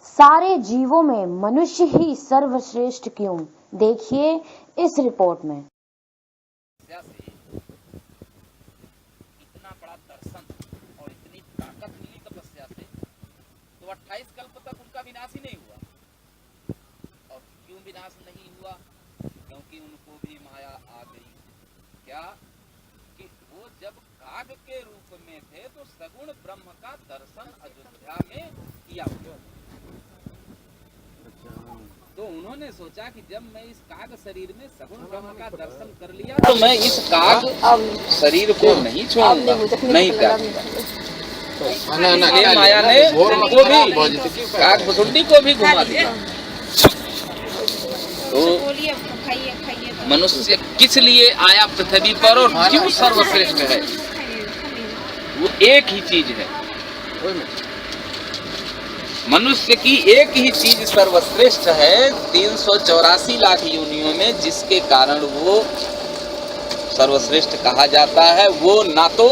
सारे जीवों में मनुष्य ही सर्वश्रेष्ठ क्यों? देखिए इस रिपोर्ट में। इतना बड़ा दर्शन और इतनी ताकत मिली तपस्या से, तो 28 कल्प तक उनका विनाश ही नहीं हुआ। और क्यों विनाश नहीं हुआ? क्योंकि उनको भी माया आ गई। क्या कि वो जब काग के रूप में थे तो सगुण ब्रह्म का दर्शन अयोध्या में किया हुआ। तो उन्होंने सोचा कि जब मैं इस काग शरीर में सगुण ब्रह्म का दर्शन कर लिया तो मैं इस काग शरीर को नहीं छोड़ूंगा, नहीं त्यागूंगा। माया ने उनको भी काग भुसुंडी को भी घुमा दिया। तो मनुष्य किस लिए आया पृथ्वी पर और क्यों सर्वश्रेष्ठ है? वो एक ही चीज है, मनुष्य की एक ही चीज सर्वश्रेष्ठ है 384 लाख योनियों में, जिसके कारण वो सर्वश्रेष्ठ कहा जाता है। वो ना तो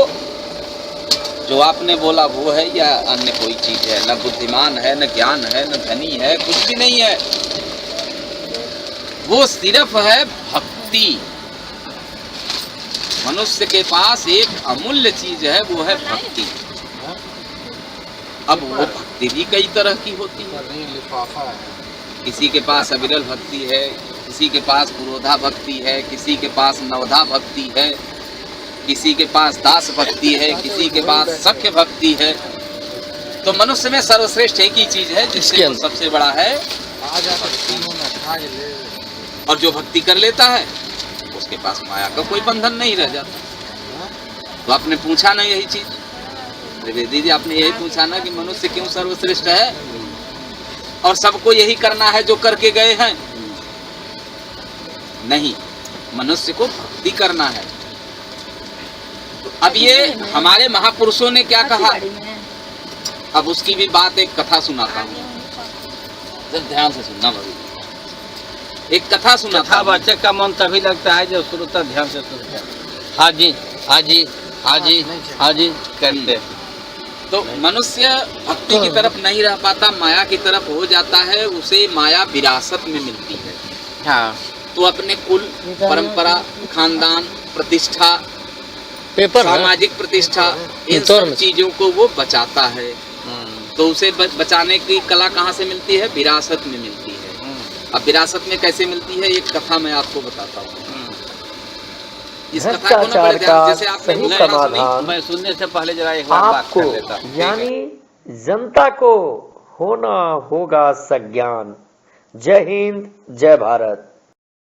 जो आपने बोला वो है या अन्य कोई चीज है, न बुद्धिमान है, न ज्ञान है, न धनी है, कुछ भी नहीं है। वो सिर्फ है भक्ति। मनुष्य के पास एक अमूल्य चीज है, वो है भक्ति। अब वो भक्ति भी कई तरह की होती है। किसी के पास अविरल भक्ति है, किसी के पास पुरोधा भक्ति है, किसी के पास नवधा भक्ति है, किसी के पास दास भक्ति है, किसी के पास सख्य भक्ति है। तो मनुष्य में सर्वश्रेष्ठ एक ही चीज है, जिसके सबसे बड़ा है भक्ति। और जो भक्ति कर लेता है उसके पास माया का कोई बंधन नहीं रह जाता। तो आपने पूछा ना यही चीज, त्रिवेदी जी आपने यही पूछा ना कि मनुष्य क्यों सर्वश्रेष्ठ है और सबको यही करना है जो करके गए हैं? नहीं, मनुष्य को भक्ति करना है। तो अब ये हमारे महापुरुषों ने क्या कहा, अब उसकी भी बात एक कथा सुनाता हूँ, जब ध्यान से सुनना भाई। एक कथा सुनाता हूँ। बच्चे का मन तभी लगता है जब सुनता ध्यान से सुनता है। हाँ जी, हाँ जी, हाँ जी, हाँ जी करते। तो मनुष्य भक्ति की तरफ नहीं रह पाता, माया की तरफ हो जाता है। उसे माया विरासत में मिलती है। हाँ। तो अपने कुल, परंपरा, खानदान, प्रतिष्ठा, सामाजिक प्रतिष्ठा, इन सब चीजों को वो बचाता है। तो उसे बचाने की कला कहाँ से मिलती है? विरासत में मिलती है। अब विरासत में कैसे मिलती है, एक कथा मैं आपको बताता हूँ। इस कथा को ना बड़े ध्यान, जैसे आपने समाधान मैं सुनने से पहले जरा एक बार बात कर लेता हूं। यानी जनता को होना होगा सज्ञान। जय हिंद, जय भारत।